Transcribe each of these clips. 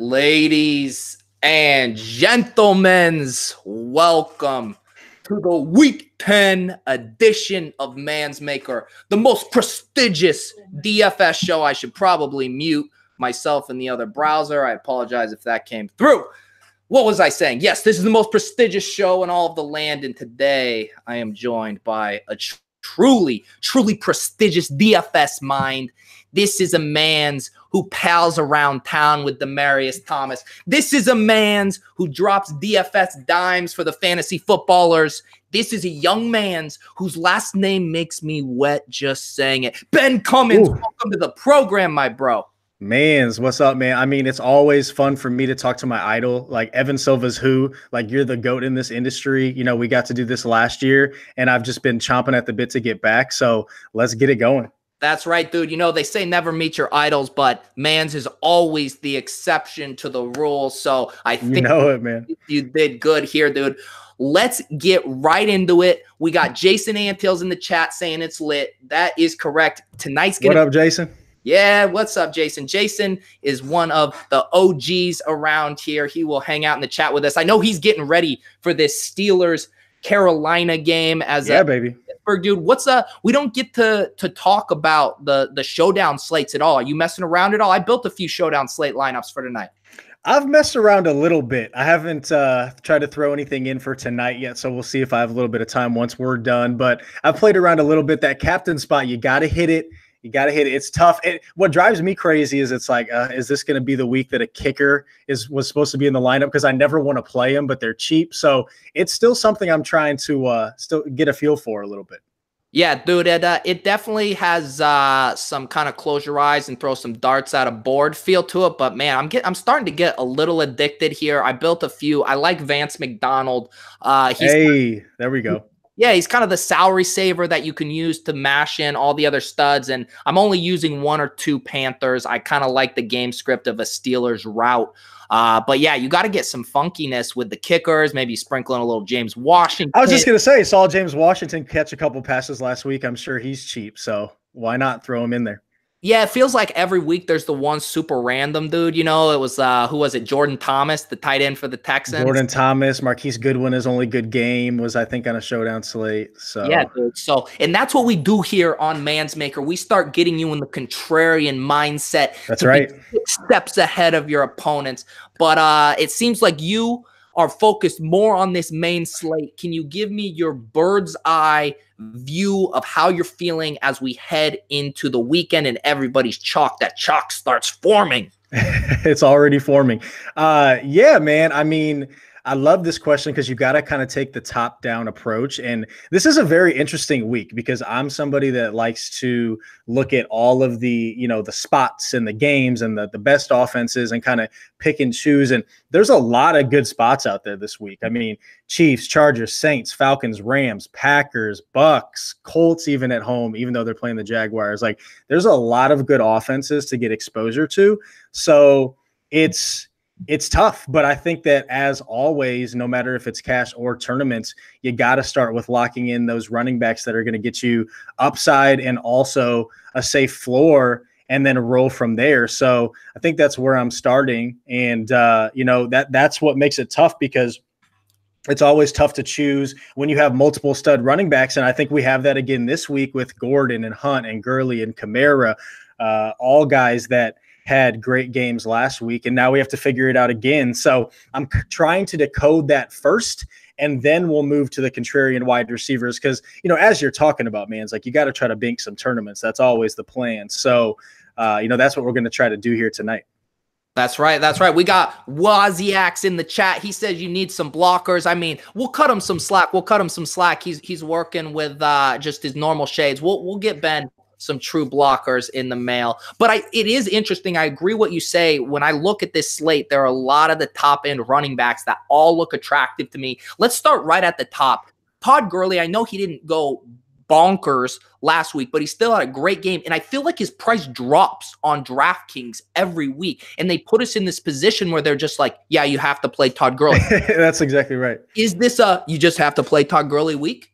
Ladies and gentlemen, welcome to the Week 10 edition of Man's Maker, the most prestigious DFS show. I should probably mute myself in the other browser. I apologize if that came through. What was I saying? Yes, this is the most prestigious show in all of the land, and today I am joined by a truly prestigious DFS mind. This is a man's who pals around town with Demaryius Thomas. This is a man's who drops DFS dimes for the fantasy footballers. This is a young man's whose last name makes me wet just saying it. Ben Cummins, welcome to the program, my bro. Manz, what's up, man? I mean, it's always fun for me to talk to my idol. Like Evan Silva's who, like you're the GOAT in this industry. You know, we got to do this last year and I've just been chomping at the bit to get back. So let's get it going. That's right, dude. You know, they say never meet your idols, but Manz is always the exception to the rule. So I think you know it, man. You did good here, dude. Let's get right into it. We got Jason Antilles in the chat saying it's lit. That is correct. Tonight's gonna. What up, Jason? Yeah, what's up, Jason? Jason is one of the OGs around here. He will hang out in the chat with us. I know he's getting ready for this Steelers-Carolina game as baby. Dude, we don't get to talk about the showdown slates at all. Are you messing around at all? I built a few showdown slate lineups for tonight. I've messed around a little bit. I haven't tried to throw anything in for tonight yet, so we'll see if I have a little bit of time once we're done. But I've played around a little bit. That captain spot, you got to hit it. You got to hit it. It's tough. What drives me crazy is it's like, is this going to be the week that a kicker was supposed to be in the lineup? Because I never want to play them, but they're cheap. So it's still something I'm trying to still get a feel for a little bit. Yeah, dude, it definitely has some kind of close your eyes and throw some darts at a board feel to it. But man, I'm starting to get a little addicted here. I built a few. I like Vance McDonald. Hey, there we go. Yeah, he's kind of the salary saver that you can use to mash in all the other studs. And I'm only using one or two Panthers. I kind of like the game script of a Steelers route. But yeah, you got to get some funkiness with the kickers, maybe sprinkling a little James Washington. I was just going to say, saw James Washington catch a couple passes last week. I'm sure he's cheap. So why not throw him in there? Yeah, it feels like every week there's the one super random dude. You know, it was, who was it? Jordan Thomas, the tight end for the Texans. Jordan Thomas, Marquise Goodwin, his only good game was, I think, on a showdown slate. So yeah, dude. So, and that's what we do here on Man's Maker. We start getting you in the contrarian mindset. That's right. 6 steps ahead of your opponents. But it seems like you are focused more on this main slate. Can you give me your bird's eye view of how you're feeling as we head into the weekend and everybody's chalk? That chalk starts forming. It's already forming. Yeah, man. I mean, I love this question because you got to kind of take the top-down approach. And this is a very interesting week because I'm somebody that likes to look at all of the, you know, the spots and the games and the best offenses and kind of pick and choose. And there's a lot of good spots out there this week. I mean, Chiefs, Chargers, Saints, Falcons, Rams, Packers, Bucks, Colts even at home, even though they're playing the Jaguars. Like, there's a lot of good offenses to get exposure to. So it's tough, but I think that as always, no matter if it's cash or tournaments, you got to start with locking in those running backs that are going to get you upside and also a safe floor and then roll from there. So I think that's where I'm starting. And, you know, that's what makes it tough because it's always tough to choose when you have multiple stud running backs. And I think we have that again this week with Gordon and Hunt and Gurley and Kamara, all guys that had great games last week, and now we have to figure it out again. So I'm trying to decode that first, and then we'll move to the contrarian wide receivers because, you know, as you're talking about, man, it's like you got to try to bank some tournaments. That's always the plan. So, you know, that's what we're going to try to do here tonight. That's right. That's right. We got Wozniak's in the chat. He says you need some blockers. I mean, we'll cut him some slack. He's working with just his normal shades. We'll get Ben some true blockers in the mail. But it is interesting. I agree what you say. When I look at this slate, there are a lot of the top end running backs that all look attractive to me. Let's start right at the top. Todd Gurley, I know he didn't go bonkers last week, but he still had a great game. And I feel like his price drops on DraftKings every week. And they put us in this position where they're just like, yeah, you have to play Todd Gurley. That's exactly right. Is this you just have to play Todd Gurley week?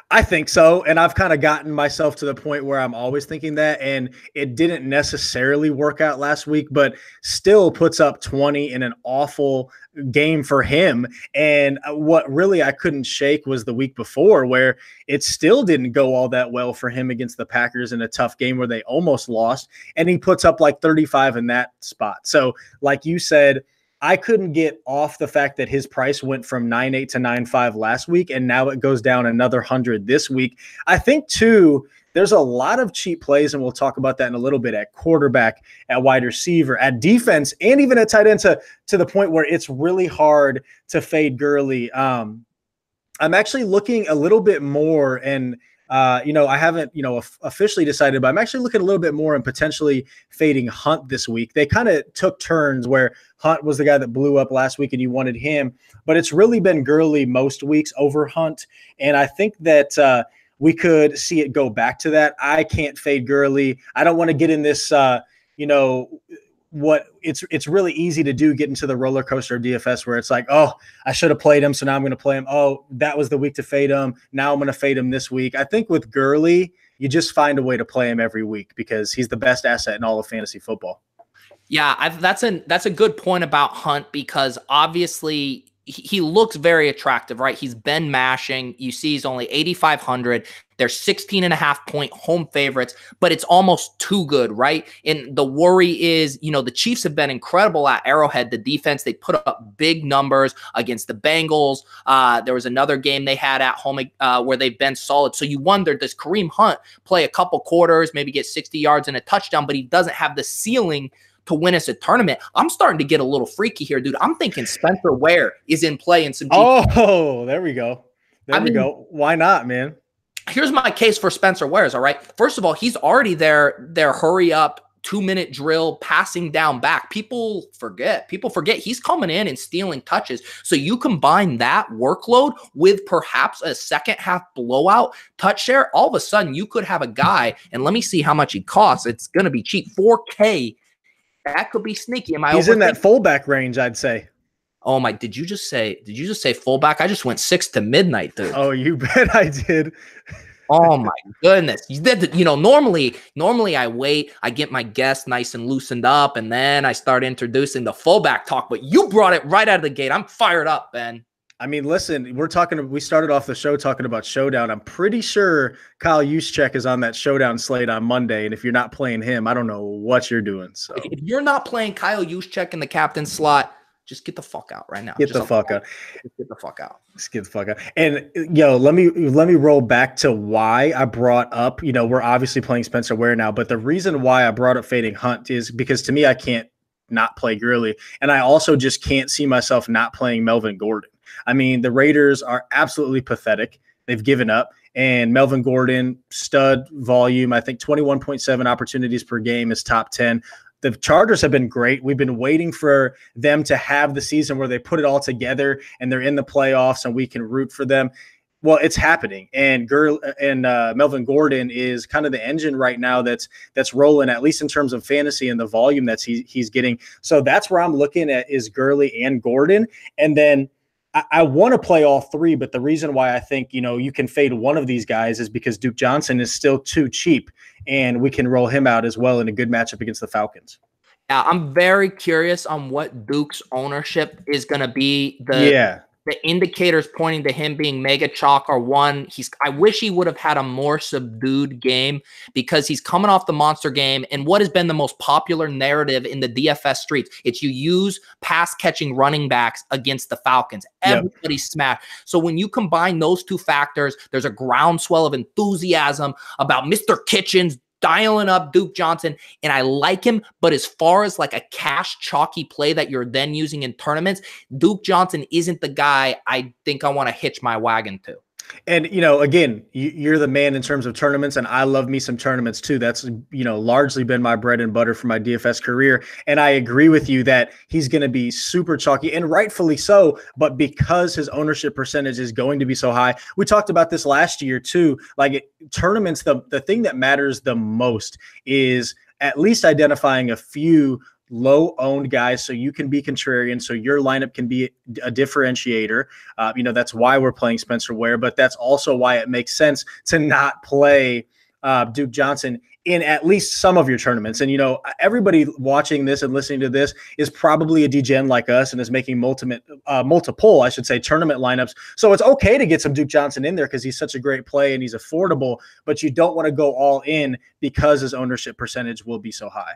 I think so. And I've kind of gotten myself to the point where I'm always thinking that. And it didn't necessarily work out last week, but still puts up 20 in an awful game for him. And what really I couldn't shake was the week before, where it still didn't go all that well for him against the Packers in a tough game where they almost lost. And he puts up like 35 in that spot. So, like you said, I couldn't get off the fact that his price went from 9.8 to 9.5 last week, and now it goes down another 100 this week. I think, too, there's a lot of cheap plays, and we'll talk about that in a little bit, at quarterback, at wide receiver, at defense, and even at tight end, to the point where it's really hard to fade Gurley. I'm actually looking a little bit more, and I haven't, officially decided, but I'm actually looking a little bit more and potentially fading Hunt this week. They kind of took turns where Hunt was the guy that blew up last week and you wanted him, but it's really been Gurley most weeks over Hunt. And I think that we could see it go back to that. I can't fade Gurley. I don't want to get in this, what it's really easy to do, get into the roller coaster of DFS where it's like, oh, I should have played him, so now I'm going to play him. Oh, that was the week to fade him. Now I'm going to fade him this week. I think with Gurley, you just find a way to play him every week because he's the best asset in all of fantasy football. Yeah, that's a good point about Hunt, because obviously he looks very attractive, right? He's been mashing. You see he's only 8,500. They're 16.5-point home favorites, but it's almost too good, right? And the worry is, the Chiefs have been incredible at Arrowhead. The defense, they put up big numbers against the Bengals. There was another game they had at home where they've been solid. So you wonder, does Kareem Hunt play a couple quarters, maybe get 60 yards and a touchdown, but he doesn't have the ceiling to win us a tournament? I'm starting to get a little freaky here, dude. I'm thinking Spencer Ware is in play in some. Oh, there we go. There we go. Why not, man? Here's my case for Spencer Ware. All right. First of all, he's already their hurry up 2-minute drill passing down back. People forget he's coming in and stealing touches. So you combine that workload with perhaps a second half blowout touch share. All of a sudden you could have a guy, and let me see how much he costs. It's going to be cheap. $4K. That could be sneaky. He's in that fullback range, I'd say. Oh my, did you just say fullback? I just went 6 to midnight, dude. Oh, you bet I did. Oh my goodness. Normally I wait, I get my guests nice and loosened up, and then I start introducing the fullback talk, but you brought it right out of the gate. I'm fired up, Ben. I mean, listen, we started off the show talking about Showdown. I'm pretty sure Kyle Juszczyk is on that Showdown slate on Monday, and if you're not playing him, I don't know what you're doing. So if you're not playing Kyle Juszczyk in the captain slot, just get the fuck out right now. Get the fuck out. Just get the fuck out. Just get the fuck out. And let me roll back to why I brought up, we're obviously playing Spencer Ware now, but the reason why I brought up fading Hunt is because to me, I can't not play Gurley. And I also just can't see myself not playing Melvin Gordon. I mean, the Raiders are absolutely pathetic. They've given up. And Melvin Gordon, stud volume, I think 21.7 opportunities per game is top 10. The Chargers have been great. We've been waiting for them to have the season where they put it all together and they're in the playoffs and we can root for them. Well, it's happening. And Melvin Gordon is kind of the engine right now that's rolling, at least in terms of fantasy and the volume that he's getting. So that's where I'm looking at, is Gurley and Gordon. And then I want to play all three, but the reason why I think, you can fade one of these guys is because Duke Johnson is still too cheap, and we can roll him out as well in a good matchup against the Falcons. Yeah, I'm very curious on what Duke's ownership is going to be. The indicators pointing to him being mega chalk are one. I wish he would have had a more subdued game, because he's coming off the monster game. And what has been the most popular narrative in the DFS streets? It's you use pass catching running backs against the Falcons. Everybody's smashed. So when you combine those two factors, there's a groundswell of enthusiasm about Mr. Kitchens dialing up Duke Johnson, and I like him. But as far as like a cash chalky play that you're then using in tournaments, Duke Johnson isn't the guy I think I want to hitch my wagon to. And, again, you're the man in terms of tournaments, and I love me some tournaments too. That's, largely been my bread and butter for my DFS career. And I agree with you that he's going to be super chalky, and rightfully so. But because his ownership percentage is going to be so high, we talked about this last year too. Tournaments, the thing that matters the most is at least identifying a few low owned guys so you can be contrarian, so your lineup can be a differentiator. That's why we're playing Spencer Ware, but that's also why it makes sense to not play Duke Johnson in at least some of your tournaments. And, everybody watching this and listening to this is probably a DGen like us and is making multiple, tournament lineups. So it's okay to get some Duke Johnson in there because he's such a great play and he's affordable, but you don't want to go all in because his ownership percentage will be so high.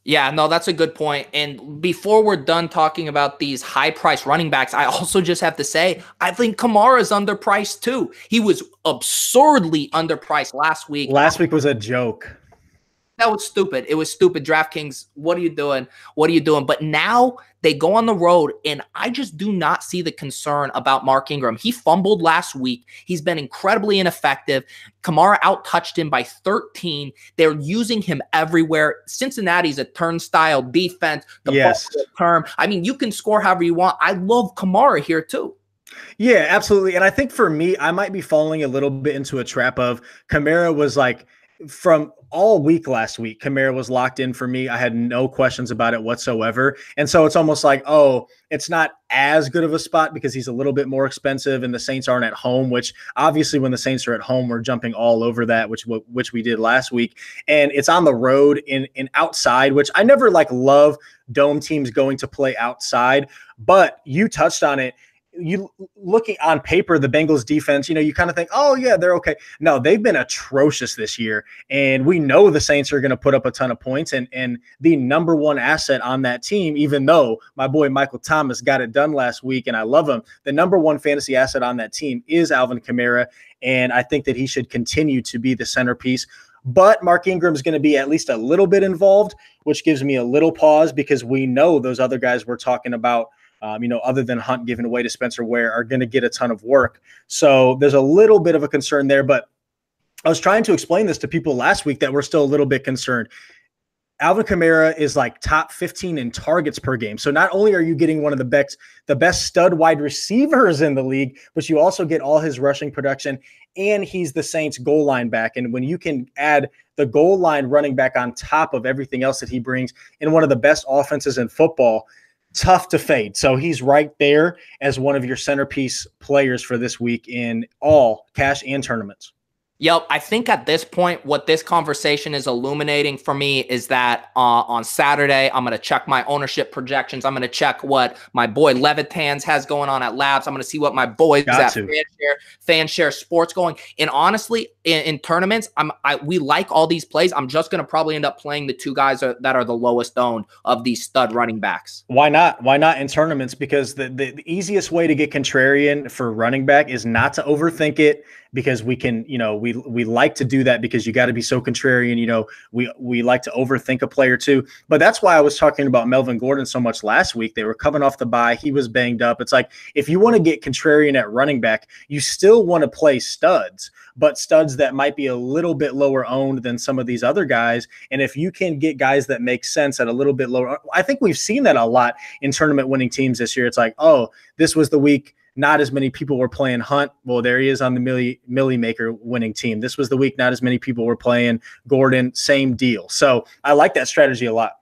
Yeah, no, that's a good point. And before we're done talking about these high-priced running backs, I also just have to say, I think Kamara's underpriced too. He was absurdly underpriced last week. Last week was a joke. That was stupid. It was stupid. DraftKings, what are you doing? What are you doing? But now they go on the road, and I just do not see the concern about Mark Ingram. He fumbled last week. He's been incredibly ineffective. Kamara out-touched him by 13. They're using him everywhere. Cincinnati's a turnstile defense. Yes. Term. I mean, you can score however you want. I love Kamara here too. Yeah, absolutely. And I think for me, I might be falling a little bit into a trap of Kamara was like, from all week last week, Kamara was locked in for me. I had no questions about it whatsoever. And so it's almost like, it's not as good of a spot because he's a little bit more expensive and the Saints aren't at home, which obviously when the Saints are at home, we're jumping all over that, which we did last week. And it's on the road in outside, which I never love dome teams going to play outside, but you touched on it. You looking on paper, the Bengals defense, you kind of think, oh yeah, they're okay. No, they've been atrocious this year. And we know the Saints are going to put up a ton of points and the number one asset on that team, even though my boy Michael Thomas got it done last week and I love him, the number one fantasy asset on that team is Alvin Kamara. And I think that he should continue to be the centerpiece. But Mark Ingram is going to be at least a little bit involved, which gives me a little pause because we know those other guys we're talking about, other than Hunt giving away to Spencer Ware, are going to get a ton of work. So there's a little bit of a concern there, but I was trying to explain this to people last week that we're still a little bit concerned. Alvin Kamara is top 15 in targets per game. So not only are you getting one of the best stud wide receivers in the league, but you also get all his rushing production, and he's the Saints goal line back. And when you can add the goal line running back on top of everything else that he brings in one of the best offenses in football, tough to fade. So he's right there as one of your centerpiece players for this week in all cash and tournaments. Yep. I think at this point, what this conversation is illuminating for me is that on Saturday, I'm going to check my ownership projections. I'm going to check what my boy Levitans has going on at Labs. I'm going to see what my boys at Fanshare Sports going. And honestly, in tournaments, we like all these plays. I'm just going to probably end up playing the two guys that are the lowest owned of these stud running backs. Why not? Why not in tournaments? Because the easiest way to get contrarian for running back is not to overthink it, because we can, we like to do that because you got to be so contrarian. We like to overthink a player too. But that's why I was talking about Melvin Gordon so much last week. They were coming off the bye. He was banged up. It's like, if you want to get contrarian at running back, you still want to play studs, but studs that might be a little bit lower owned than some of these other guys. And if you can get guys that make sense at a little bit lower, I think we've seen that a lot in tournament winning teams this year. It's like, this was the week not as many people were playing Hunt. Well, there he is on the Millie Maker winning team. This was the week not as many people were playing Gordon. Same deal. So I like that strategy a lot.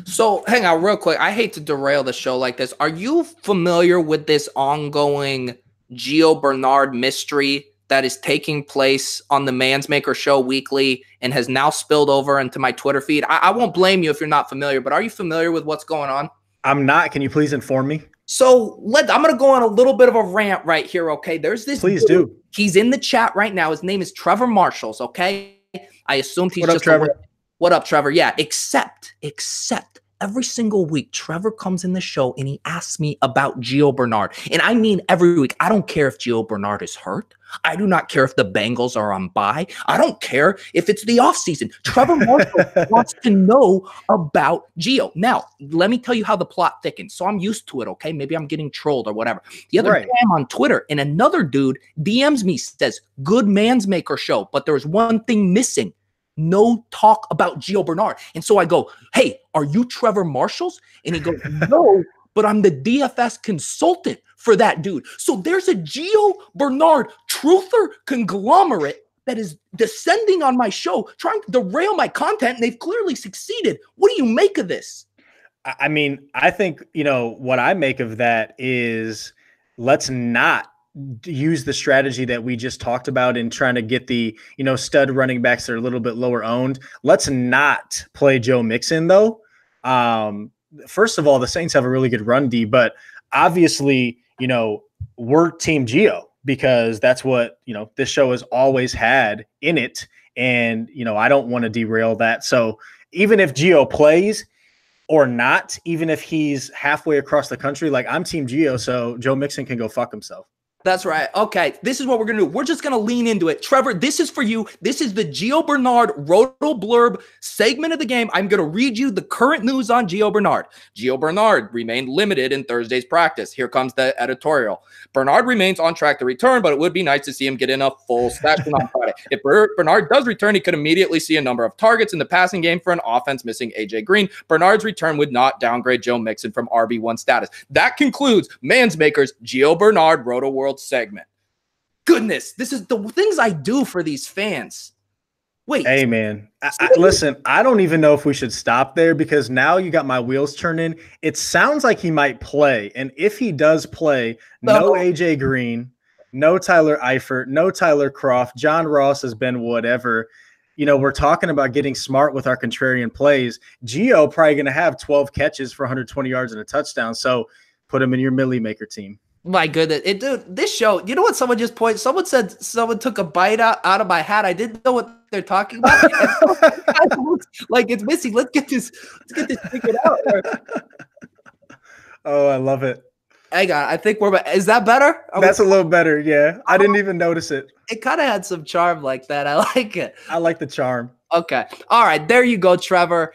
So hang on real quick. I hate to derail the show like this. Are you familiar with this ongoing Gio Bernard mystery that is taking place on the Manz Maker show weekly and has now spilled over into my Twitter feed? I won't blame you if you're not familiar, but are you familiar with what's going on? I'm not. Can you please inform me? So I'm going to go on a little bit of a rant right here, okay? There's this Please dude. Do. He's in the chat right now. His name is Trevor Marshalls, okay? I assumed he's just Trevor? What up, Trevor? Yeah, except every single week, Trevor comes in the show and he asks me about Gio Bernard. And I mean every week. I don't care if Gio Bernard is hurt. I do not care if the Bengals are on bye. I don't care if it's the offseason. Trevor Marshall wants to know about Gio. Now, let me tell you how the plot thickens. So I'm used to it, okay? Maybe I'm getting trolled or whatever. The other day I'm on Twitter and another dude DMs me, says, good Man's Maker show, but there's one thing missing. No talk about Gio Bernard. And so I go, hey, are you Trevor Marshalls? And he goes, no, but I'm the DFS consultant for that dude. So there's a Gio Bernard truther conglomerate that is descending on my show, trying to derail my content, and they've clearly succeeded. What do you make of this? I mean, I think, what I make of that is let's not use the strategy that we just talked about in trying to get the, stud running backs that are a little bit lower owned. Let's not play Joe Mixon, though. First of all, the Saints have a really good run D, but obviously, we're Team Geo because that's what, this show has always had in it. And, I don't want to derail that. So even if Geo plays or not, even if he's halfway across the country, like I'm Team Geo, so Joe Mixon can go fuck himself. That's right. Okay, this is what we're going to do. We're just going to lean into it. Trevor, this is for you. This is the Gio Bernard Roto Blurb segment of the game. I'm going to read you the current news on Gio Bernard. Gio Bernard remained limited in Thursday's practice. Here comes the editorial. Bernard remains on track to return, but it would be nice to see him get in a full session on Friday. If Bernard does return, he could immediately see a number of targets in the passing game for an offense missing A.J. Green. Bernard's return would not downgrade Joe Mixon from RB1 status. That concludes Mansmaker's Gio Bernard Roto World segment. Goodness, this is the things I do for these fans. Wait. Hey, man. Listen, I don't even know if we should stop there because now you got my wheels turning. It sounds like he might play. And if he does play, no AJ Green, no Tyler Eifert, no Tyler Croft, John Ross has been whatever. We're talking about getting smart with our contrarian plays. Gio probably going to have 12 catches for 120 yards and a touchdown. So put him in your Millie Maker team. My goodness. Dude, this show, you know what someone just pointed? Someone said someone took a bite out of my hat. I didn't know what they're talking about. It looks like it's missing. Let's get this figured out. Oh, I love it. Hang on. I think is that better? That's a little better. Yeah. I didn't even notice it. It kind of had some charm like that. I like it. I like the charm. Okay. All right. There you go, Trevor.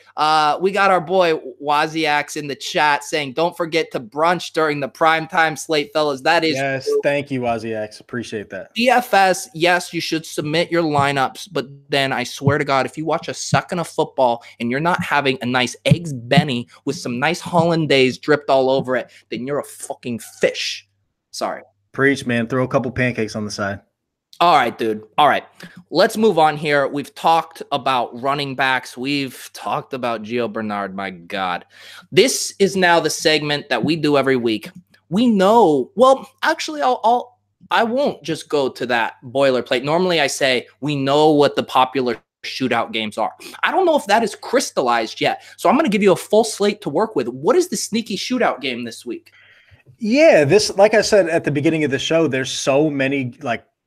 We got our boy Wozniak's in the chat saying, don't forget to brunch during the primetime slate, fellas. That is yes. True. Thank you, Wozniak's. Appreciate that. DFS, yes, you should submit your lineups, but then I swear to God, if you watch a second of football and you're not having a nice eggs Benny with some nice hollandaise dripped all over it, then you're a fucking fish. Sorry. Preach, man. Throw a couple pancakes on the side. All right, dude. All right. Let's move on here. We've talked about running backs. We've talked about Gio Bernard. My God. This is now the segment that we do every week. We know, well, actually, I won't just go to that boilerplate. Normally I say we know what the popular shootout games are. I don't know if that is crystallized yet. So I'm going to give you a full slate to work with. What is the sneaky shootout game this week? Yeah, like I said at the beginning of the show, there's so many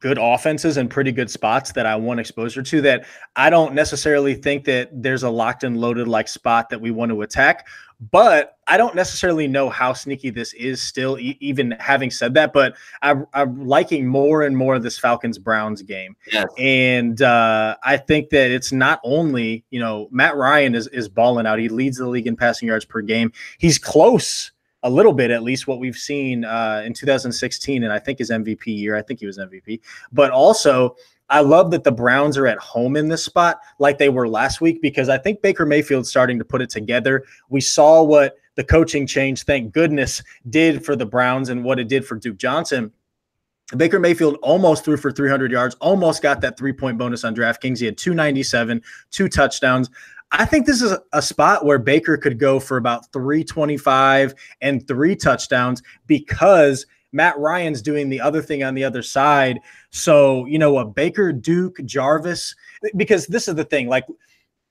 good offenses and pretty good spots that I want exposure to that I don't necessarily think that there's a locked and loaded spot that we want to attack, but I don't necessarily know how sneaky this is still, even having said that, but I'm liking more and more of this Falcons-Browns game. Yes. And I think that it's not only, Matt Ryan is balling out. He leads the league in passing yards per game. He's close a little bit, at least what we've seen in 2016, and I think his MVP year. I think he was MVP. But also, I love that the Browns are at home in this spot like they were last week because I think Baker Mayfield's starting to put it together. We saw what the coaching change, thank goodness, did for the Browns and what it did for Duke Johnson. Baker Mayfield almost threw for 300 yards, almost got that 3-point bonus on DraftKings. He had 297, 2 touchdowns. I think this is a spot where Baker could go for about 325 and 3 touchdowns because Matt Ryan's doing the other thing on the other side. So, a Baker, Duke, Jarvis, because this is the thing,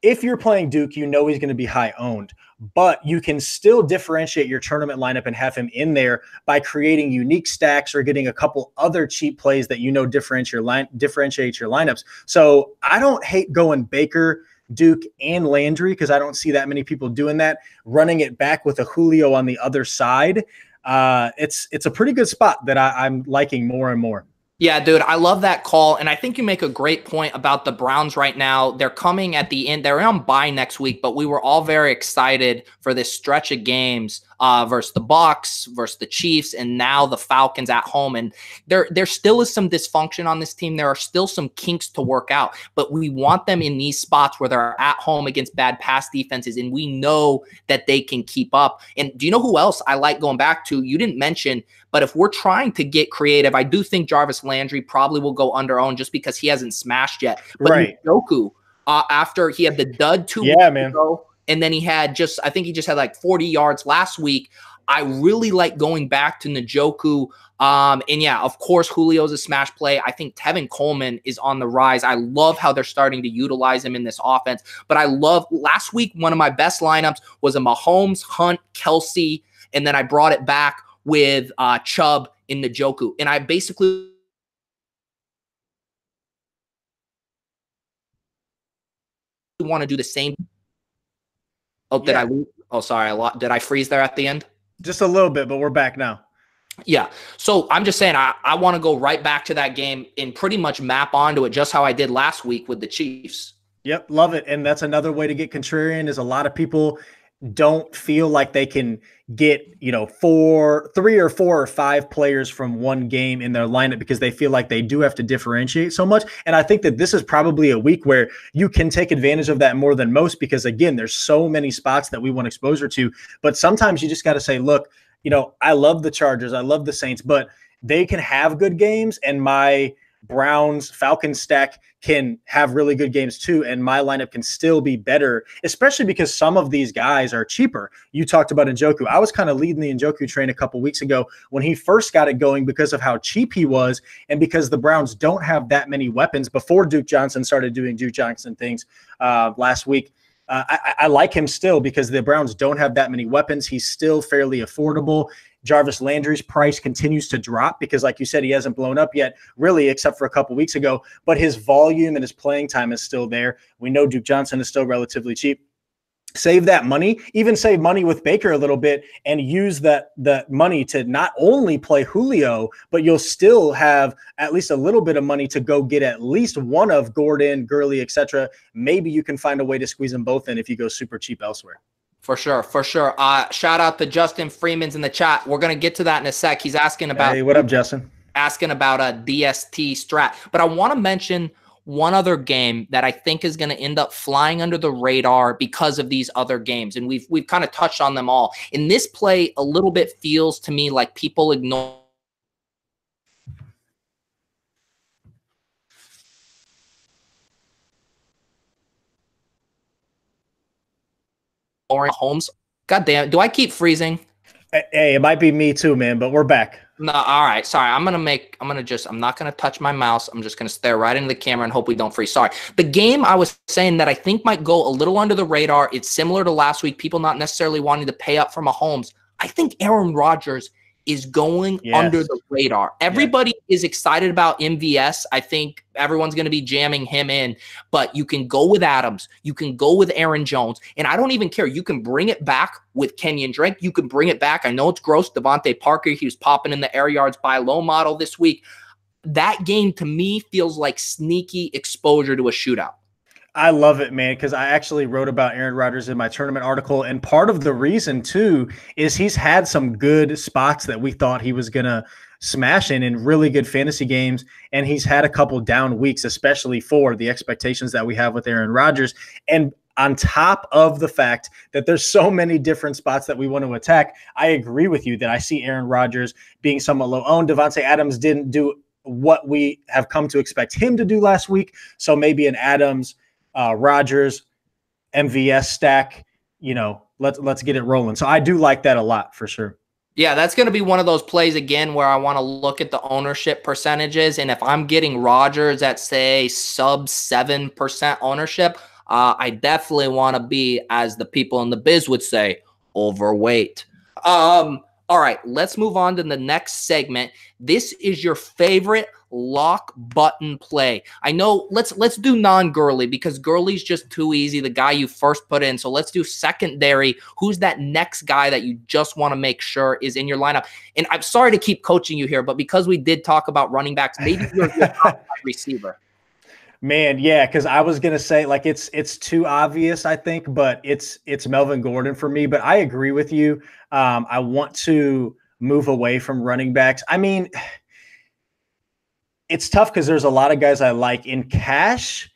if you're playing Duke, he's going to be high owned, but you can still differentiate your tournament lineup and have him in there by creating unique stacks or getting a couple other cheap plays that differentiate your lineups. So I don't hate going Baker, Duke, and Landry because I don't see that many people doing that. Running it back with a Julio on the other side, it's a pretty good spot that I'm liking more and more. Yeah, dude, I love that call. And I think you make a great point about the Browns right now. They're coming at the end. They're on bye next week, but we were all very excited for this stretch of games versus the Bucs, versus the Chiefs, and now the Falcons at home. And there still is some dysfunction on this team. There are still some kinks to work out, but we want them in these spots where they're at home against bad pass defenses, and we know that they can keep up. And do you know who else I like going back to? You didn't mention, but if we're trying to get creative, I do think Jarvis Landry probably will go under owned just because he hasn't smashed yet. But right. Njoku, after he had the dud 2 weeks ago, and then I think he just had like 40 yards last week. I really like going back to Njoku. And yeah, of course, Julio's a smash play. I think Tevin Coleman is on the rise. I love how they're starting to utilize him in this offense. But I love last week, one of my best lineups was a Mahomes, Hunt, Kelsey, and then I brought it back with Chubb in Njoku. And I basically want to do the same. Oh, did I lose? Oh, sorry. Did I freeze there at the end? Just a little bit, but we're back now. Yeah. So I'm just saying I want to go right back to that game and pretty much map onto it just how I did last week with the Chiefs. Yep. Love it. And that's another way to get contrarian is a lot of people don't feel like they can get, 3 or 4 or 5 players from one game in their lineup because they feel like they do have to differentiate so much. And I think that this is probably a week where you can take advantage of that more than most because, again, there's so many spots that we want exposure to. But sometimes you just got to say, look, I love the Chargers. I love the Saints, but they can have good games, and my Browns Falcons stack can have really good games too, and my lineup can still be better, especially because some of these guys are cheaper. You talked about Njoku. I was kind of leading the Njoku train a couple weeks ago when he first got it going because of how cheap he was and because the Browns don't have that many weapons before Duke Johnson started doing Duke Johnson things last week. I like him still because the Browns don't have that many weapons. He's still fairly affordable. Jarvis Landry's price continues to drop because, like you said, he hasn't blown up yet, really, except for a couple weeks ago. But his volume and his playing time is still there. We know Duke Johnson is still relatively cheap. Save that money, even save money with Baker a little bit and use that money to not only play Julio, but you'll still have at least a little bit of money to go get at least one of Gordon, Gurley, etc. Maybe you can find a way to squeeze them both in if you go super cheap elsewhere. For sure. Shout out to Justin Freeman's in the chat. We're going to get to that in a sec. He's asking about – Hey, what up, Justin? Asking about a DST strat. But I want to mention – one other game that I think is going to end up flying under the radar because of these other games. And we've kind of touched on them all. In this play, a little bit feels to me like people ignore Holmes. God damn, do I keep freezing? Hey, it might be me too, man, but we're back. No, all right. Sorry. I'm not going to touch my mouse. I'm just going to stare right into the camera and hope we don't freeze. Sorry. The game I was saying that I think might go a little under the radar. It's similar to last week. People not necessarily wanting to pay up for Mahomes. I think Aaron Rodgers is going under the radar. Everybody is excited about MVS. I think everyone's going to be jamming him in, but you can go with Adams. You can go with Aaron Jones, and I don't even care. You can bring it back with Kenyon Drake. You can bring it back. I know it's gross. Devontae Parker, he was popping in the air yards by low model this week. That game to me feels like sneaky exposure to a shootout. I love it, man, because I actually wrote about Aaron Rodgers in my tournament article, and part of the reason, too, is he's had some good spots that we thought he was going to smash in really good fantasy games, and he's had a couple down weeks, especially for the expectations that we have with Aaron Rodgers. And on top of the fact that there's so many different spots that we want to attack, I agree with you that I see Aaron Rodgers being somewhat low-owned. Devontae Adams didn't do what we have come to expect him to do last week, so maybe an Adams – Rodgers, MVS stack, let's get it rolling. So I do like that a lot for sure. Yeah, that's going to be one of those plays again where I want to look at the ownership percentages. And if I'm getting Rodgers at, say, sub 7% ownership, I definitely want to be, as the people in the biz would say, overweight. All right, let's move on to the next segment. This is your favorite lock button play. I know let's do non-Gurley because Gurley's just too easy, the guy you first put in. So let's do secondary. Who's that next guy that you just want to make sure is in your lineup? And I'm sorry to keep coaching you here, but because we did talk about running backs, maybe you're your top receiver. Man, yeah, because I was gonna say it's too obvious, I think, but it's Melvin Gordon for me. But I agree with you. I want to move away from running backs. I mean, it's tough because there's a lot of guys I like in cash.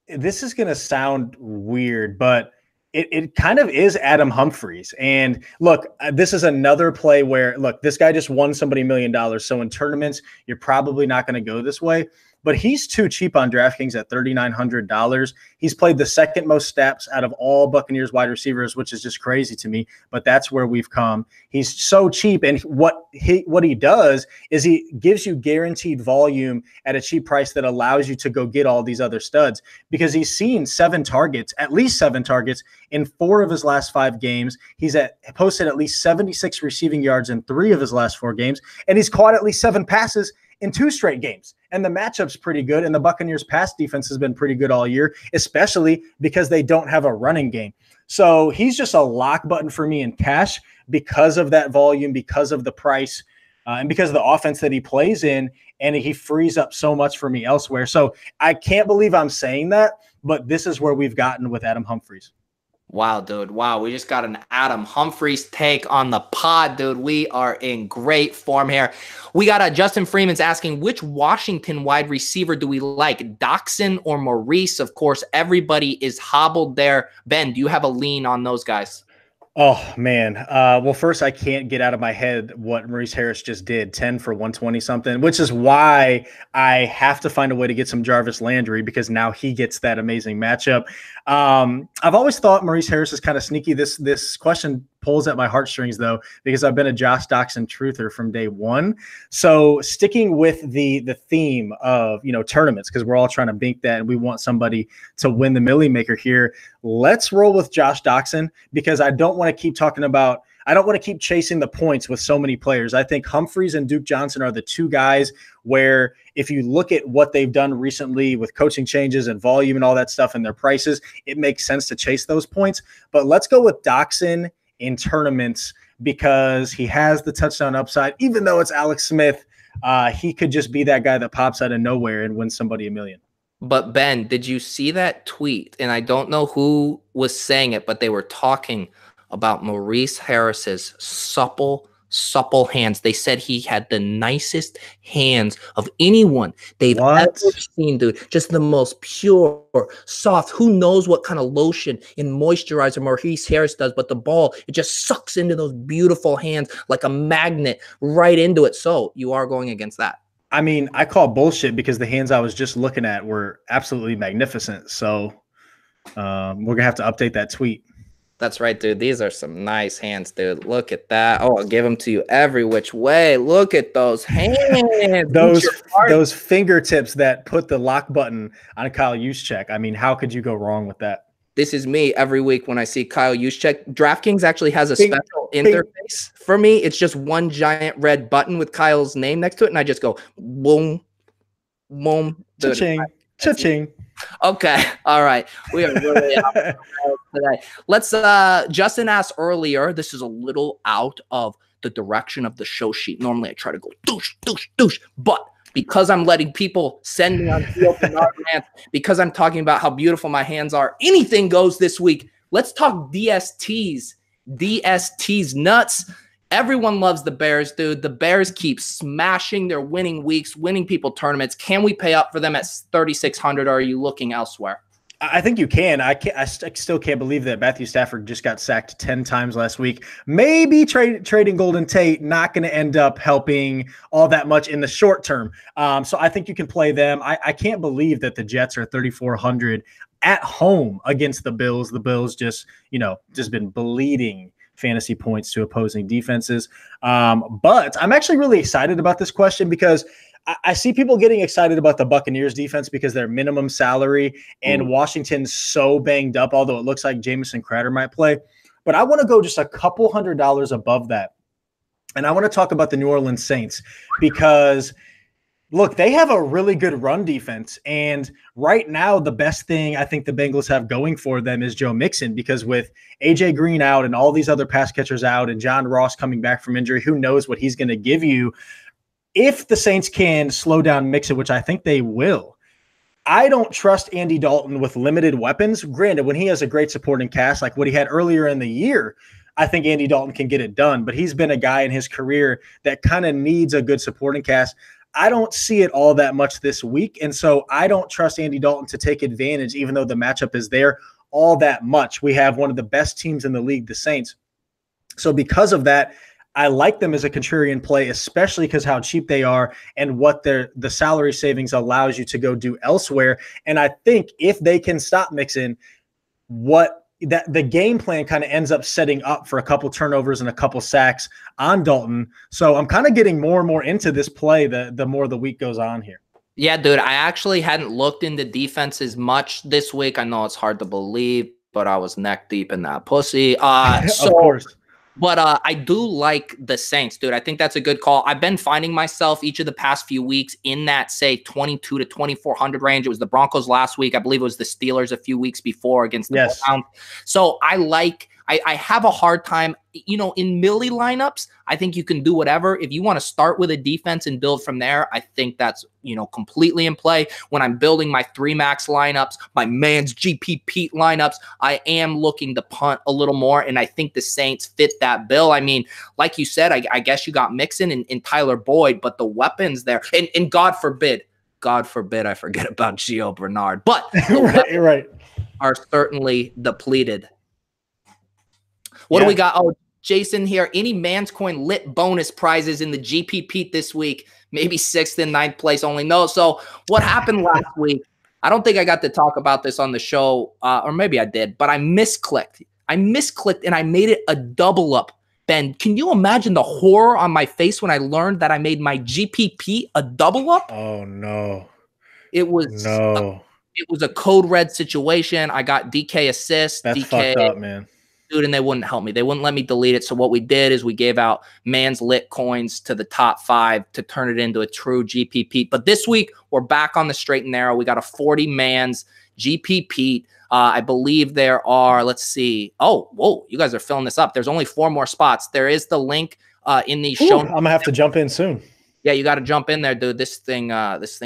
This is gonna sound weird, but it kind of is Adam Humphries. And look, this is another play where, look, this guy just won somebody $1 million. So in tournaments, you're probably not going to go this way. but he's too cheap on DraftKings at $3,900. He's played the second most snaps out of all Buccaneers wide receivers, which is just crazy to me, but that's where we've come. He's so cheap, and what he does is he gives you guaranteed volume at a cheap price that allows you to go get all these other studs, because he's seen at least seven targets in 4 of his last 5 games. He's posted at least 76 receiving yards in 3 of his last 4 games, and he's caught at least 7 passes in 2 straight games. And the matchup's pretty good, and the Buccaneers pass defense has been pretty good all year, especially because they don't have a running game. So he's just a lock button for me in cash because of that volume, because of the price, and because of the offense that he plays in, and he frees up so much for me elsewhere. So I can't believe I'm saying that, but this is where we've gotten with Adam Humphries. Wow, dude. Wow. We just got an Adam Humphries take on the pod, dude. We are in great form here. We got Justin Freeman's asking, which Washington wide receiver do we like, Doxson or Maurice? Of course, everybody is hobbled there. Ben, do you have a lean on those guys? Oh, man. Well, first, I can't get out of my head what Maurice Harris just did, 10 for 120 something, which is why I have to find a way to get some Jarvis Landry, because now he gets that amazing matchup. I've always thought Maurice Harris is kind of sneaky. This question pulls at my heartstrings, though, because I've been a Josh Doxson truther from day one. So sticking with the theme of, tournaments, because we're all trying to bink that and we want somebody to win the Millie Maker here, let's roll with Josh Doxson, because I don't want to keep chasing the points with so many players. I think Humphries and Duke Johnson are the 2 guys where, if you look at what they've done recently with coaching changes and volume and all that stuff and their prices, it makes sense to chase those points. But let's go with Doxson in tournaments, because he has the touchdown upside. Even though it's Alex Smith, he could just be that guy that pops out of nowhere and wins somebody $1 million. But Ben, did you see that tweet? And I don't know who was saying it, but they were talking about Maurice Harris's supple hands. They said he had the nicest hands of anyone they've ever seen, dude. Just the most pure, soft. Who knows what kind of lotion and moisturizer Maurice Harris does, but the ball, it just sucks into those beautiful hands like a magnet right into it. So you are going against that. I mean, I call bullshit, because the hands I was just looking at were absolutely magnificent. So we're going to have to update that tweet. That's right, dude. These are some nice hands, dude. Look at that. Oh, I'll give them to you every which way. Look at those hands. those fingertips that put the lock button on Kyle Juszczyk. I mean, how could you go wrong with that? This is me every week when I see Kyle Juszczyk. DraftKings actually has a special interface for me. It's just one giant red button with Kyle's name next to it, and I just go boom, boom. Cha-ching, cha-ching. Okay. All right. We are really out today. Let's Justin asked earlier, this is a little out of the direction of the show sheet. Normally I try to go douche, douche, douche, but because I'm letting people send me on field and rants, because I'm talking about how beautiful my hands are, anything goes this week. Let's talk DSTs. DSTs nuts. Everyone loves the Bears, dude. The Bears keep smashing their winning weeks, winning people tournaments. Can we pay up for them at 3,600, or are you looking elsewhere? I think you can. I still can't believe that Matthew Stafford just got sacked 10 times last week. Maybe trading Golden Tate not going to end up helping all that much in the short term. So I think you can play them. I can't believe that the Jets are 3,400 at home against the Bills. The Bills just been bleeding fantasy points to opposing defenses. But I'm actually really excited about this question, because I see people getting excited about the Buccaneers defense because they're minimum salary and Washington's so banged up, although it looks like Jamison Crowder might play. But I want to go just a couple $100 above that. And I want to talk about the New Orleans Saints, because look, they have a really good run defense. And right now, the best thing I think the Bengals have going for them is Joe Mixon, because with A.J. Green out and all these other pass catchers out and John Ross coming back from injury, who knows what he's going to give you. If the Saints can slow down Mixon, which I think they will, I don't trust Andy Dalton with limited weapons. Granted, when he has a great supporting cast like what he had earlier in the year, I think Andy Dalton can get it done. But he's been a guy in his career that kind of needs a good supporting cast. I don't see it all that much this week. And so I don't trust Andy Dalton to take advantage, even though the matchup is there, all that much. We have one of the best teams in the league, the Saints. So because of that, I like them as a contrarian play, especially because how cheap they are and what the salary savings allows you to go do elsewhere. And I think if they can stop Mixon, the game plan kind of ends up setting up for a couple turnovers and a couple sacks on Dalton. So I'm kind of getting more and more into this play the more the week goes on here. Yeah, dude, I actually hadn't looked into defenses much this week. I know it's hard to believe, but I was neck deep in that pussy. Of course. But I do like the Saints, dude. I think that's a good call. I've been finding myself each of the past few weeks in that, say, 22 to 2,400 range. It was the Broncos last week. I believe it was the Steelers a few weeks before against the Browns. So I have a hard time, in Millie lineups. I think you can do whatever. If you want to start with a defense and build from there, I think that's, completely in play. When I'm building my 3 max lineups, my Manz GPP lineups, I am looking to punt a little more. And I think the Saints fit that bill. I mean, like you said, I guess you got Mixon and Tyler Boyd, but the weapons there, and God forbid I forget about Gio Bernard, but right. are certainly depleted. What do we got? Oh, Jason here. Any Man's Coin lit bonus prizes in the GPP this week? Maybe 6th and 9th place only. No. So what happened last week? I don't think I got to talk about this on the show, or maybe I did, but I misclicked. And I made it a double up. Ben, can you imagine the horror on my face when I learned that I made my GPP a double up? Oh, no. It was a code red situation. I got DK assist. That's DK, fucked up, man. Dude, and they wouldn't help me. They wouldn't let me delete it. So what we did is we gave out Man's lit coins to the top 5 to turn it into a true GPP. But this week, we're back on the straight and narrow. We got a 40 Man's GPP. I believe there are, let's see. Oh, whoa, you guys are filling this up. There's only 4 more spots. There is the link in the show. I'm going to have to jump in soon. Yeah, you got to jump in there, dude. This thing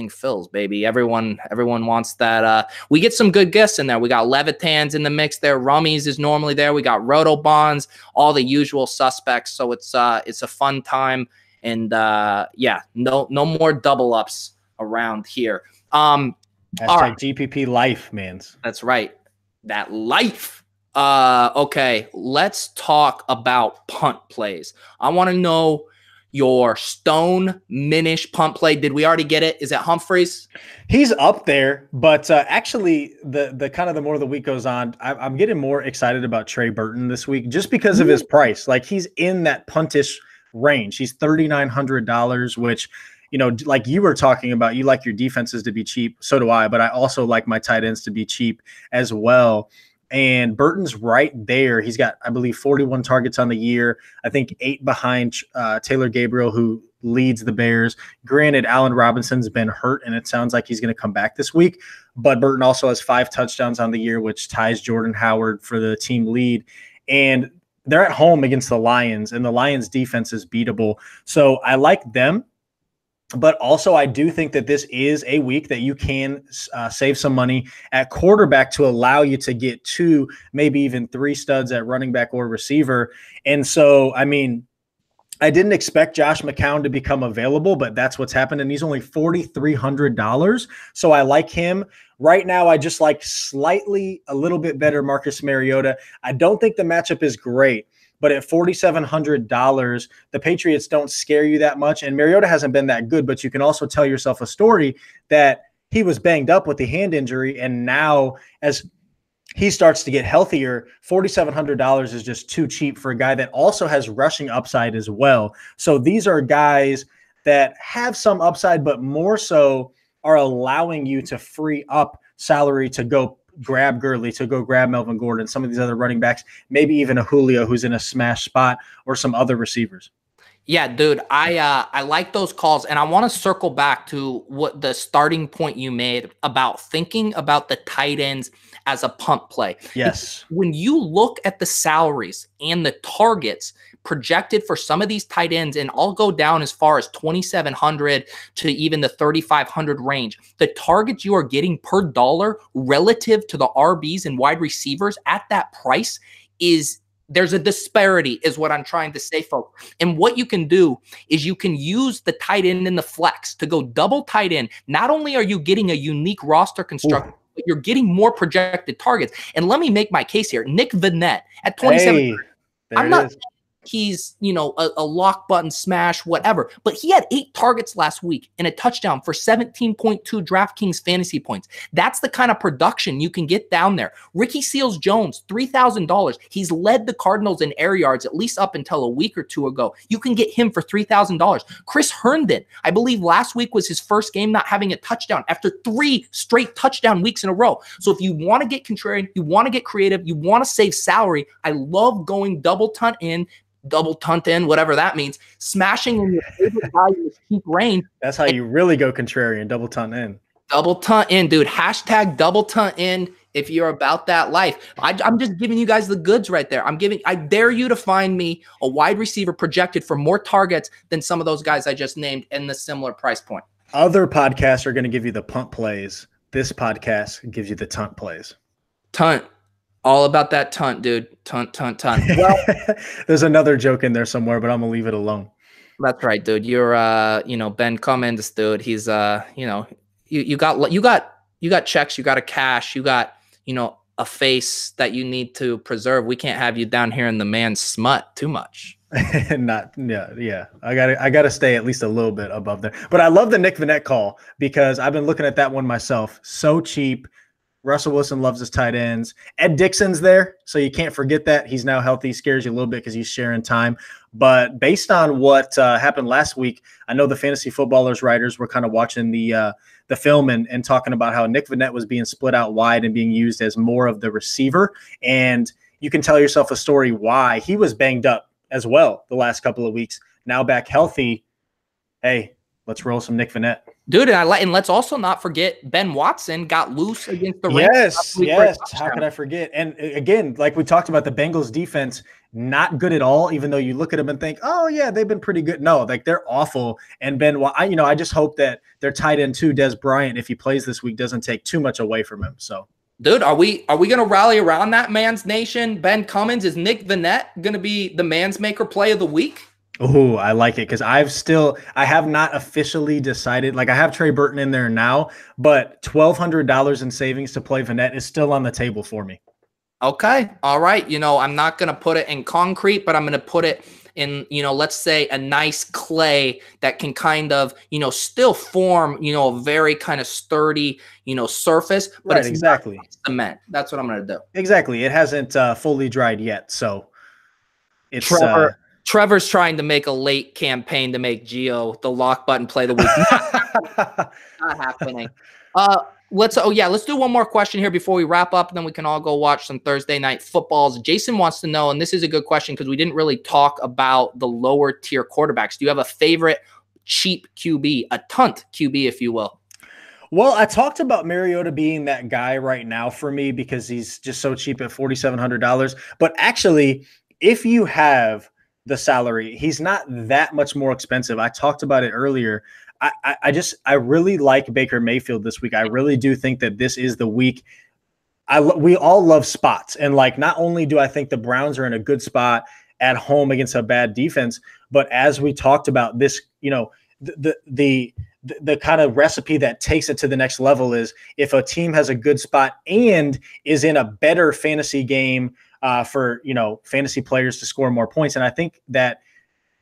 fills, baby. Everyone wants that. We get some good gifts in there. We got Levitans in the mix there. Rummies is normally there. We got Roto Bonds, all the usual suspects. So it's a fun time. And no more double ups around here. Hashtag GPP life, Manz. That's right. That life. Okay, let's talk about punt plays. I want to know your Stone Minish punt play. Did we already get it? Is it Humphreys? He's up there, but actually the kind of the more the week goes on, I'm getting more excited about Trey Burton this week just because of his price. Like, he's in that puntish range. He's $3,900, which, like you were talking about, you like your defenses to be cheap. So do I, but I also like my tight ends to be cheap as well. And Burton's right there. He's got, I believe, 41 targets on the year. I think 8 behind Taylor Gabriel, who leads the Bears. Granted, Allen Robinson's been hurt, and it sounds like he's going to come back this week. But Burton also has 5 touchdowns on the year, which ties Jordan Howard for the team lead. And they're at home against the Lions, and the Lions' defense is beatable. So I like them. But also, I do think that this is a week that you can save some money at quarterback to allow you to get 2, maybe even 3 studs at running back or receiver. And so, I mean, I didn't expect Josh McCown to become available, but that's what's happened. And he's only $4,300. So I like him. Right now, I just like slightly a little bit better Marcus Mariota. I don't think the matchup is great. But at $4,700, the Patriots don't scare you that much. And Mariota hasn't been that good, but you can also tell yourself a story that he was banged up with the hand injury. And now as he starts to get healthier, $4,700 is just too cheap for a guy that also has rushing upside as well. So these are guys that have some upside, but more so are allowing you to free up salary to go grab Gurley, to go grab Melvin Gordon, some of these other running backs, maybe even a Julio who's in a smash spot, or some other receivers. Yeah, dude, I like those calls, and I want to circle back to what the starting point you made about thinking about the tight ends as a punt play. Yes. When you look at the salaries and the targets projected for some of these tight ends, and I'll go down as far as 2,700 to even the 3,500 range, the targets you are getting per dollar relative to the RBs and wide receivers at that price there's a disparity is what I'm trying to say, folks. And what you can do is you can use the tight end in the flex to go double tight end. Not only are you getting a unique roster construction, but you're getting more projected targets. And let me make my case here. Nick Vannett at 27. he's, a lock button smash, whatever. But he had 8 targets last week and a touchdown for 17.2 DraftKings fantasy points. That's the kind of production you can get down there. Ricky Seals-Jones, $3,000. He's led the Cardinals in air yards, at least up until a week or two ago. You can get him for $3,000. Chris Herndon, I believe last week was his first game not having a touchdown after 3 straight touchdown weeks in a row. So if you want to get contrarian, you want to get creative, you want to save salary, I love going double tunt in, whatever that means, smashing in your favorite guy in this cheap range. That's how you really go contrarian, double tunt in. Double tunt in, dude. Hashtag double tunt in if you're about that life. I'm just giving you guys the goods right there. I dare you to find me a wide receiver projected for more targets than some of those guys I just named in the similar price point. Other podcasts are going to give you the punt plays. This podcast gives you the tunt plays. Tunt. All about that tunt, dude. Tunt. Well, there's another joke in there somewhere, but I'm gonna leave it alone. That's right, dude. You're Ben Cummins, dude. He's you got checks, you got a cash, you got a face that you need to preserve. We can't have you down here in the man's smut too much. I gotta stay at least a little bit above there. But I love the Nick Vannett call because I've been looking at that one myself. So cheap. Russell Wilson loves his tight ends. Ed Dixon's there, so you can't forget that. He's now healthy. Scares you a little bit because he's sharing time. But based on what happened last week, I know the fantasy footballers writers were kind of watching the film and talking about how Nick Vannett was being split out wide and being used as more of the receiver. And you can tell yourself a story why he was banged up as well the last couple of weeks. Now back healthy. Hey, let's roll some Nick Vannett. Dude, and let's also not forget Ben Watson got loose against the Rams. Yes. How could I forget? And again, like we talked about, the Bengals defense, not good at all, even though you look at them and think, oh, yeah, they've been pretty good. No, like they're awful. And I just hope that their tight end too, Des Bryant, if he plays this week, doesn't take too much away from him. So, dude, are we going to rally around that Man's Nation? Ben Cummins, is Nick Vannett going to be the Man's Maker play of the week? Oh, I like it because I have not officially decided. Like I have Trey Burton in there now, but $1,200 in savings to play Vannett is still on the table for me. Okay. All right. I'm not going to put it in concrete, but I'm going to put it in, let's say a nice clay that can kind of, still form, a very kind of sturdy, surface, but it's exactly not cement. That's what I'm going to do. Exactly. It hasn't fully dried yet. So it's Trevor's trying to make a late campaign to make Gio the lock button play the week. Not happening. Let's do one more question here before we wrap up, and then we can all go watch some Thursday night footballs. Jason wants to know, and this is a good question because we didn't really talk about the lower tier quarterbacks. Do you have a favorite cheap QB, a tunt QB, if you will? Well, I talked about Mariota being that guy right now for me because he's just so cheap at $4,700. But actually, if you have the salary, he's not that much more expensive. I talked about it earlier. I really like Baker Mayfield this week. I really do think that this is the week. We all love spots. And like, not only do I think the Browns are in a good spot at home against a bad defense, but as we talked about this, the kind of recipe that takes it to the next level is if a team has a good spot and is in a better fantasy game for fantasy players to score more points. And I think that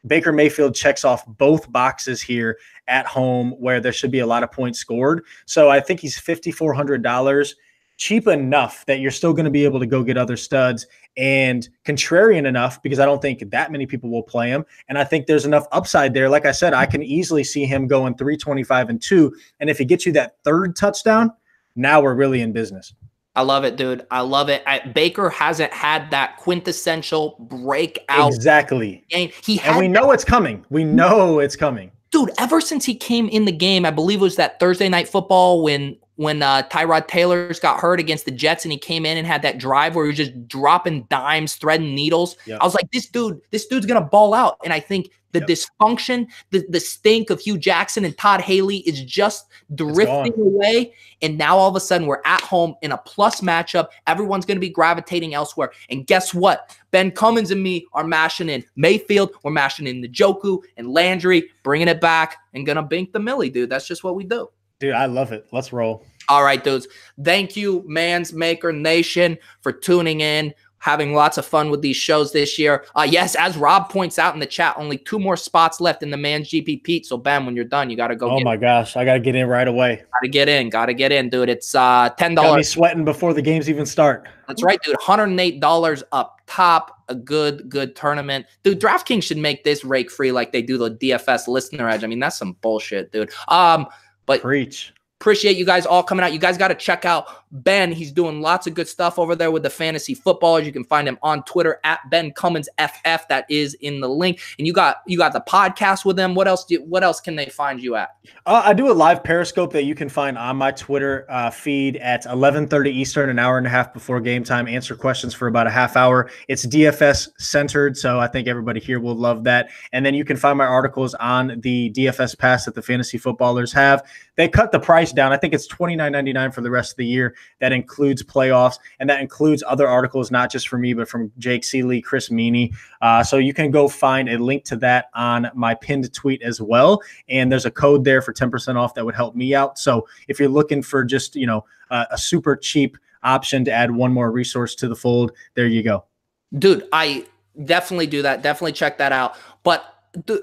Baker Mayfield checks off both boxes here at home where there should be a lot of points scored. So I think he's $5,400, cheap enough that you're still going to be able to go get other studs, and contrarian enough because I don't think that many people will play him. And I think there's enough upside there. Like I said, I can easily see him going 325-2. And if he gets you that third touchdown, now we're really in business. I love it, dude. I love it. Baker hasn't had that quintessential breakout. Exactly. Game. And we know it's coming. We know it's coming. Dude, ever since he came in the game, I believe it was that Thursday night football when Tyrod Taylor's got hurt against the Jets and he came in and had that drive where he was just dropping dimes, threading needles. Yep. I was like, this dude's going to ball out. And I think the dysfunction, the stink of Hugh Jackson and Todd Haley is just drifting away. And now all of a sudden we're at home in a plus matchup. Everyone's going to be gravitating elsewhere. And guess what? Ben Cummins and me are mashing in Mayfield. We're mashing in Njoku and Landry, bringing it back and going to bink the Millie, dude. That's just what we do. Dude, I love it. Let's roll. All right, dudes. Thank you, Man's Maker Nation, for tuning in. Having lots of fun with these shows this year. Yes, as Rob points out in the chat, only 2 more spots left in the Manz GP Pete. So Ben, when you're done, you got to go. Oh my gosh, I got to get in right away. Got to get in, dude. It's $10. Got me sweating before the games even start. That's right, dude. $108 up top. A good tournament, dude. DraftKings should make this rake free like they do the DFS listener edge. I mean, that's some bullshit, dude. But preach. Appreciate you guys all coming out. You guys got to check out Ben. He's doing lots of good stuff over there with the fantasy footballers. You can find him on Twitter at Ben Cummins FF. That is in the link. And you got the podcast with him. What else can they find you at? I do a live Periscope that you can find on my Twitter feed at 11:30 Eastern, an hour and a half before game time. Answer questions for about a half hour. It's DFS centered, so I think everybody here will love that. And then you can find my articles on the DFS pass that the fantasy footballers have. They cut the price down. I think it's $29.99 for the rest of the year. That includes playoffs, and that includes other articles, not just from me, but from Jake Seeley, Chris Meany. So you can go find a link to that on my pinned tweet as well. And there's a code there for 10% off that would help me out. So if you're looking for just, a super cheap option to add one more resource to the fold, there you go. Dude, I definitely do that. Definitely check that out. But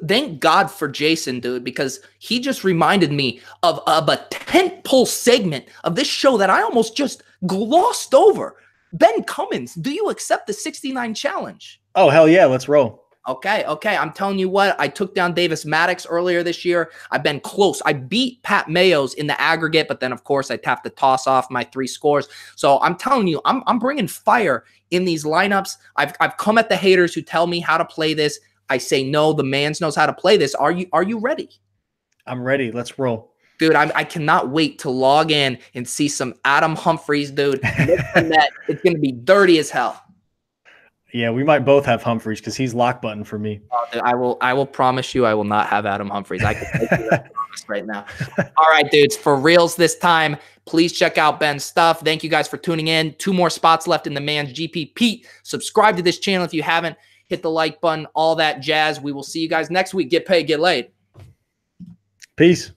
thank God for Jason, dude, because he just reminded me of a tentpole segment of this show that I almost just glossed over. Ben Cummins, do you accept the 69 challenge? Oh, hell yeah. Let's roll. Okay. I'm telling you what, I took down Davis Maddox earlier this year. I've been close. I beat Pat Mayos in the aggregate, but then, of course, I tapped the toss off my 3 scores. So I'm telling you, I'm bringing fire in these lineups. I've come at the haters who tell me how to play this. I say no, the Manz knows how to play this. Are you ready? I'm ready. Let's roll. Dude, I cannot wait to log in and see some Adam Humphries, dude. It's going to be dirty as hell. Yeah, we might both have Humphries because he's lock button for me. Oh, dude, I will promise you I will not have Adam Humphries. I can make you that promise right now. All right, dudes, for reals this time, please check out Ben's stuff. Thank you guys for tuning in. 2 more spots left in the Manz GP. Pete, subscribe to this channel if you haven't. Hit the like button, all that jazz. We will see you guys next week. Get paid, get laid. Peace.